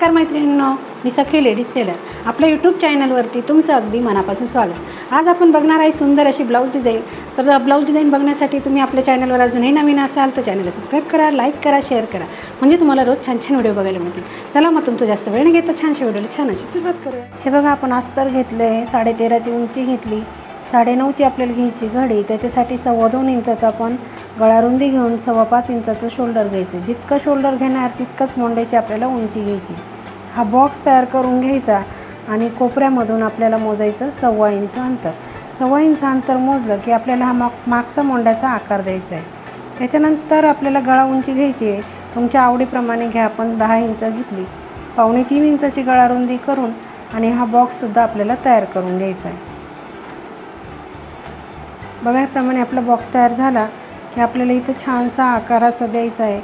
नमस्कार मैत्रिणींनो, मी सखी ladies tailor आपल्या यूट्यूब चॅनलवरती तुमचं अगदी मनापासून स्वागत। आज आपण बघणार आहे सुंदर अशी ब्लाऊज डिझाईन। तर ब्लाऊज डिझाईन बघण्यासाठी तुम्ही आपल्या चॅनलवर अजूनही नवीन असाल तर चॅनलला सबस्क्राईब करा, लाईक करा, शेअर करा, म्हणजे तुम्हाला रोज छान छान व्हिडिओ बघायला मिळतील। चला मग तुमचं जास्त वेळ न घेता छानशा व्हिडिओला छान अशी सुरुवात करूया। हे बघा, आपण अस्तर घेतलं आहे, 13.5ची उंची घेतली, 9.5ची आपल्याला घ्यायची घडी, त्याच्यासाठी 2.25 इंचाचा आपण गळा रुंदी घेऊन 5.25 इंचाचं शोल्डर घ्यायचं। जितकं शोल्डर घेणार तितकंच मोंड्याची आपल्याला उंची घ्यायची। हा बॉक्स तयार करून घ्यायचा आणि कोपऱ्यामधून आपल्याला मोजायचं 1.25 इंच अंतर। 1.25 इंच अंतर मोजलं की आपल्याला हा मागचा मोंड्याचा आकार द्यायचा आहे। त्याच्यानंतर आपल्याला गळा उंची घ्यायची आहे, तुमच्या आवडीप्रमाणे घ्या। आपण 10 इंच घेतली, 2.25 इंचाची गळा रुंदी करून आणि हा बॉक्ससुद्धा आपल्याला तयार करून घ्यायचा आहे। बघा, याप्रमाणे आपला बॉक्स तयार झाला की आपल्याला इथं छानसा आकार असा द्यायचा आहे।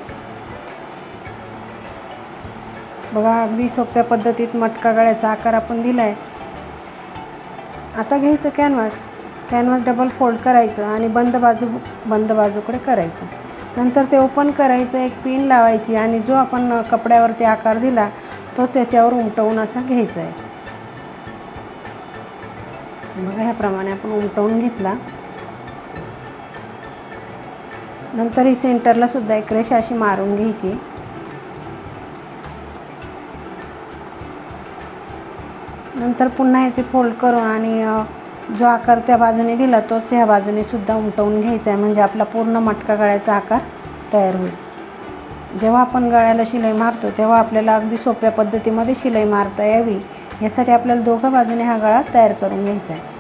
बघा, अगदी सोप्या पद्धतीत मटका गळ्याचा आकार आपण दिला आहे। आता घ्यायचं कॅनव्हास डबल फोल्ड करायचं आणि बंद बाजूकडे करायचं। नंतर ते ओपन करायचं, एक पिन लावायची आणि जो आपण कपड्यावरती आकार दिला तोच याच्यावर उमटवून असा घ्यायचा आहे। बघा, ह्याप्रमाणे आपण उमटवून घेतला। नंतर ही सेंटरला सुद्धा एक रेषा अशी मारून घ्यायची। नंतर पुन्हा याचे फोल्ड करून आणि जो आकार त्या बाजूने दिला तोच ह्या बाजूने सुद्धा उमटवून घ्यायचा आहे, म्हणजे आपला पूर्ण मटका गळ्याचा आकार तयार होईल। जेव्हा आपण गळ्याला शिलाई मारतो तेव्हा आपल्याला अगदी सोप्या पद्धतीमध्ये शिलाई मारता यावी यासाठी आपल्याला दोघं बाजूने हा गळा तयार करून घ्यायचा आहे।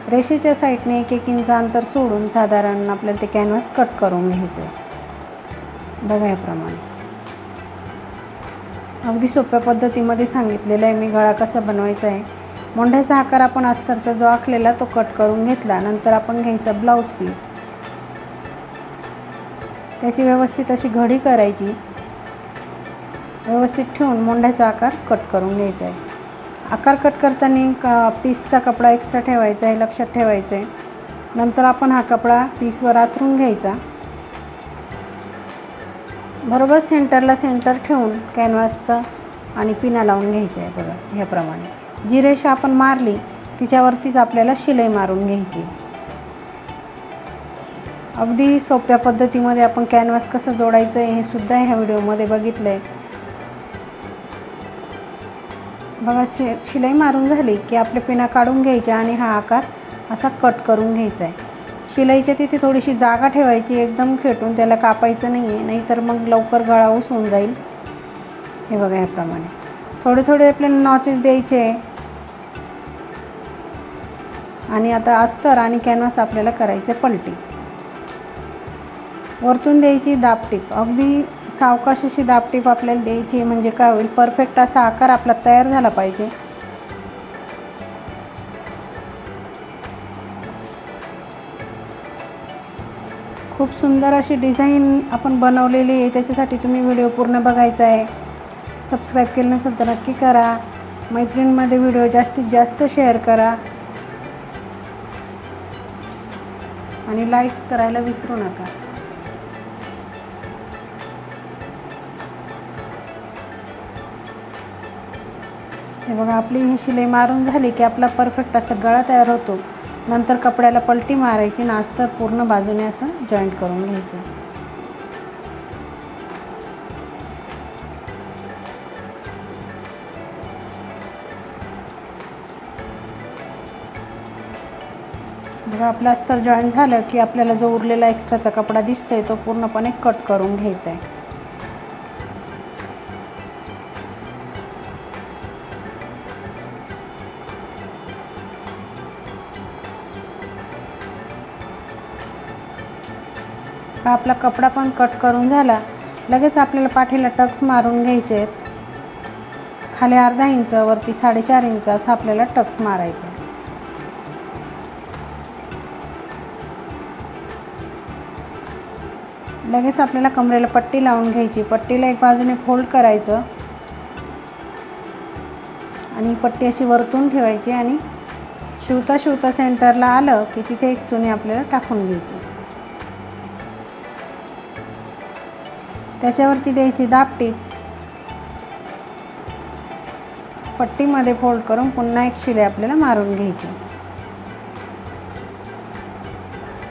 रेषेच्या साईडने 1-1 इंच अंतर सोडून साधारण आपल्याला ते कॅनव्हास कट करून घ्यायचं आहे। बघा, याप्रमाणे अगदी सोप्या पद्धतीमध्ये सांगितलेलं आहे मी गळा कसा बनवायचा आहे। मोंढ्याचा आकार आपण अस्तरचा जो आखलेला तो कट करून घेतला। नंतर आपण घ्यायचा ब्लाऊज पीस, त्याची व्यवस्थित अशी घडी करायची, व्यवस्थित ठेवून मोंढ्याचा आकार कट करून घ्यायचा आहे। आकार कट करताना पीसचा कपडा एक्स्ट्रा ठेवायचा आहे, लक्षात ठेवायचं आहे। नंतर आपण हा कपडा पीसवर आथरून घ्यायचा, बरोबर सेंटरला सेंटर ठेवून कॅनव्हासचं आणि पिना लावून घ्यायच्या आहे। बघा, ह्याप्रमाणे जी रेषा आपण मारली तिच्यावरतीच आपल्याला शिलाई मारून घ्यायची। अगदी सोप्या पद्धतीमध्ये आपण कॅनव्हास कसं जोडायचं आहे हे सुद्धा ह्या व्हिडिओमध्ये बघितलं आहे। बघा, शिलाई मारून झाली की आपले पिना काढून घ्यायच्या आणि हा आकार असा कट करून घ्यायचा आहे। शिलाईच्या तिथे थोडीशी जागा ठेवायची, एकदम खेटून त्याला कापायचं नाही आहे, नाहीतर मग लवकर गळा उसळून जाईल। हे बघा, ह्याप्रमाणे थोडे थोडे आपल्याला नॉचेस द्यायचे आहे। आणि आता अस्तर आणि कॅनव्हास आपल्याला करायचे पलटी, वरतून द्यायची दाबटीप, अगदी सावकाश अशी दाबटीप आपल्याला द्यायची, म्हणजे काय होईल, परफेक्ट असा आकार आपला तयार झाला पाहिजे। खूप सुंदर अशी डिझाईन आपण बनवलेली आहे, त्याच्यासाठी तुम्ही व्हिडिओ पूर्ण बघायचा आहे। सबस्क्राईब केलं नसेल तर नक्की करा, मैत्रिणींमध्ये व्हिडिओ जास्तीत जास्त शेअर करा आणि लाईक करायला विसरू नका। हे बघा, आपली ही शिलाई मारून झाली की आपला परफेक्ट असा गळा तयार होतो। नंतर कपड्याला पलटी मारायची आणि अस्तर पूर्ण बाजूने असं जॉईंट करून घ्यायचं। बघा, आपलं अस्तर जॉईंट झालं की आपल्याला जो उरलेला एक्स्ट्राचा कपडा दिसतोय तो पूर्णपणे कट करून घ्यायचा आहे। आपला कपडा पण कट करून झाला, लगेच आपल्याला पाठीला टक्स मारून घ्यायचे आहेत। खाली 1/2 इंच, वरती 4.5 इंच असं आपल्याला टक्स मारायचं आहे। लगेच आपल्याला कमरेला पट्टी लावून घ्यायची, पट्टीला एक बाजूने फोल्ड करायचं आणि पट्टी अशी वरतून ठेवायची आणि शिवता शिवता सेंटरला आलं की तिथे एक चुनी आपल्याला टाकून घ्यायची, त्याच्यावरती द्यायची दाबटीप पट्टीमध्ये फोल्ड करून पुन्हा एक शिलाई आपल्याला मारून घ्यायची।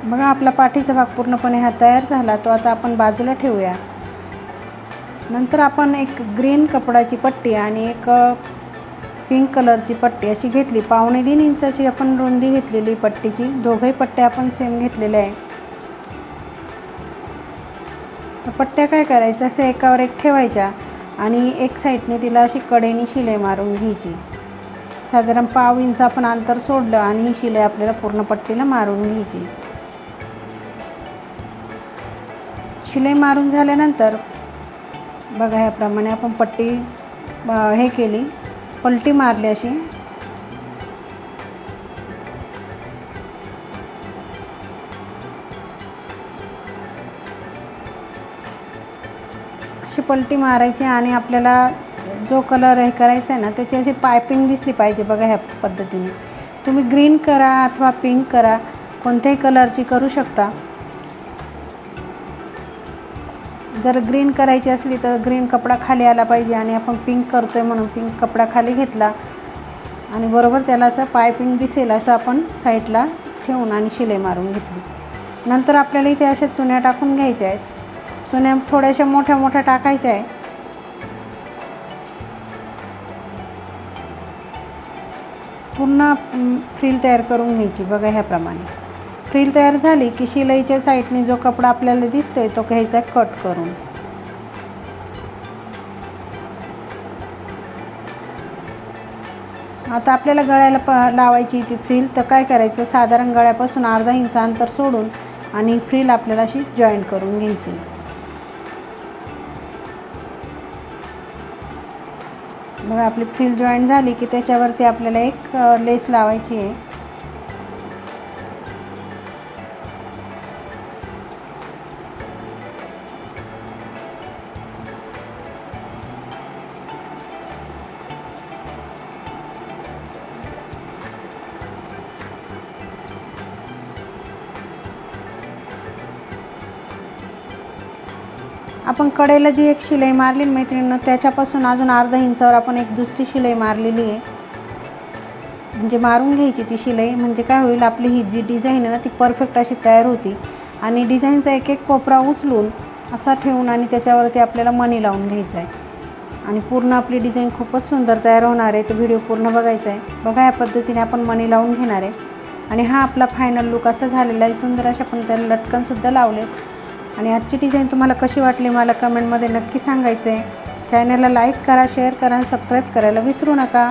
बघा आपला पाठीचा भाग पूर्णपणे हा तयार झाला, तो आता आपण बाजूला ठेवूया। नंतर आपण एक ग्रीन कपडाची पट्टी आणि एक पिंक कलरची पट्टी अशी घेतली। 2.25 इंचाची आपण रुंदी घेतलेली पट्टीची, दोघही पट्ट्या आपण सेम घेतलेल्या आहे। पट्ट्या काय करायचं, असे एकावर एक ठेवायच्या आणि एक साईडने तिला अशी कडेने शिलाई मारून घ्यायची। साधारण 1/2 इंच आपण अंतर सोडलं आणि ही शिलाई आपल्याला पूर्ण पट्टीला मारून घ्यायची। शिलाई मारून झाल्यानंतर बघा ह्याप्रमाणे आपण पट्टी हे केली, पलटी मारली अशी। अशी पलटी मारायची आणि आपल्याला जो कलर हे करायचा आहे ना त्याची अशी पायपिंग दिसली पाहिजे। बघा ह्या पद्धतीने तुम्ही ग्रीन करा अथवा पिंक करा, कोणत्याही कलरची करू शकता। जर ग्रीन करायची असली तर ग्रीन कपडा खाली आला पाहिजे आणि आपण पिंक करतोय म्हणून पिंक कपडा खाली घेतला आणि बरोबर त्याला असं पायपिंग दिसेल असं आपण साईडला ठेवून आणि शिलाई मारून घेतली। नंतर आपल्याला इथे अशा चुन्या टाकून घ्यायच्या आहेत। चुन्या थोड्याशा मोठ्या मोठ्या टाकायच्या आहे। पूर्ण फ्रिल तयार करून घ्यायची। बघा ह्याप्रमाणे फ्रिल तयार झाली की शिलाईच्या साईडने जो कपडा आपल्याला दिसतोय तो घ्यायचा कट करून। आता आपल्याला गळ्याला लावायची ती फ्रिल, तर काय करायचं, साधारण गळ्यापासून अर्धा इंच अंतर सोडून आणि फ्रिल आपल्याला अशी जॉईन करून घ्यायची। बघा आपली फ्रिल जॉईन झाली की त्याच्यावरती आपल्याला एक लेस लावायची आहे। आपण कडेला जी एक शिलाई मारली मैत्रिणींनो, त्याच्यापासून अजून अर्धा इंचावर आपण एक दुसरी शिलाई मारलेली आहे। म्हणजे मारून घ्यायची ती शिलाई, म्हणजे काय होईल, आपली ही जी डिझाईन आहे ना ती परफेक्ट अशी तयार होती। आणि डिझाईनचा एक एक कोपरा उचलून असा ठेवून आणि त्याच्यावरती आपल्याला मणी लावून घ्यायचा आहे आणि पूर्ण आपली डिझाईन खूपच सुंदर तयार होणार आहे। तर व्हिडिओ पूर्ण बघायचा आहे। बघा या पद्धतीने आपण मणी लावून घेणार आहे आणि हा आपला फायनल लुक असा झालेला आहे। सुंदर अशा आपण त्याला लटकनसुद्धा लावलेत। आणि आजची डिझाईन तुम्हाला कशी वाटली मला कमेंटमध्ये नक्की सांगायचं आहे। चॅनलला लाईक करा, शेअर करा आणि सबस्क्राईब करायला विसरू नका।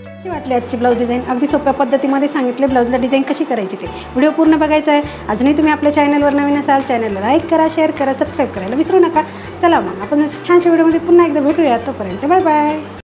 कशी वाटली आजची ब्लाऊज डिझाईन? अगदी सोप्या पद्धतीमध्ये सांगितले ब्लाऊजला डिझाईन कशी करायची ते। व्हिडिओ पूर्ण बघायचा आहे। अजूनही तुम्ही आपल्या चॅनलवर नवीन असाल, चॅनलला लाईक करा, शेअर करा, सबस्क्राईब करायला विसरू नका। चला मग आपण छानशा व्हिडिओमध्ये पुन्हा एकदा भेटूया। तोपर्यंत बाय बाय।